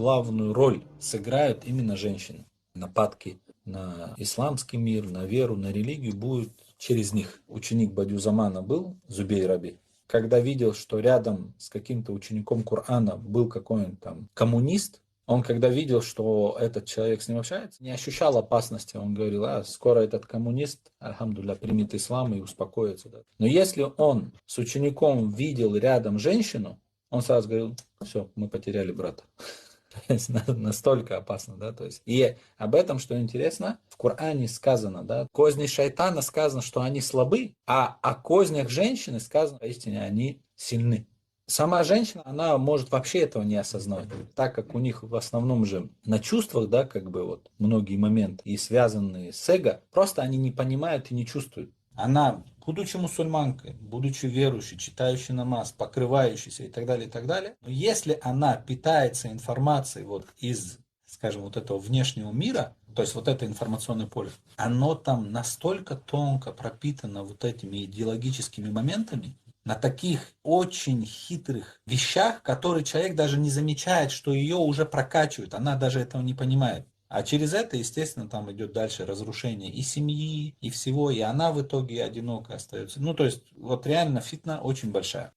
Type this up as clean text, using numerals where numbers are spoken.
главную роль сыграют именно женщины. Нападки на исламский мир, на веру, на религию будут через них. Ученик Бадюзамана был, Зубей Раби, когда видел, что рядом с каким-то учеником Корана был какой-нибудь там коммунист, он когда видел, что этот человек с ним общается, не ощущал опасности. Он говорил, скоро этот коммунист, альхамдулилля, примет ислам и успокоится. Да. Но если он с учеником видел рядом женщину, он сразу говорил, все, мы потеряли брата. То есть настолько опасно, да, то есть. И об этом, что интересно, в Коране сказано, да, козни шайтана сказано, что они слабы, а о кознях женщины сказано, поистине, они сильны. Сама женщина, она может вообще этого не осознавать, так как у них в основном же на чувствах, да, как бы вот многие моменты и связанные с эго, просто они не понимают и не чувствуют. Она, будучи мусульманкой, будучи верующей, читающей намаз, покрывающейся и так далее, но если она питается информацией вот из, скажем, вот этого внешнего мира, то есть вот это информационное поле, оно там настолько тонко пропитано вот этими идеологическими моментами, на таких очень хитрых вещах, которые человек даже не замечает, что ее уже прокачивают, она даже этого не понимает. А через это, естественно, там идет дальше разрушение и семьи, и всего, и она в итоге одинокая остается. Ну, то есть, вот реально фитна очень большая.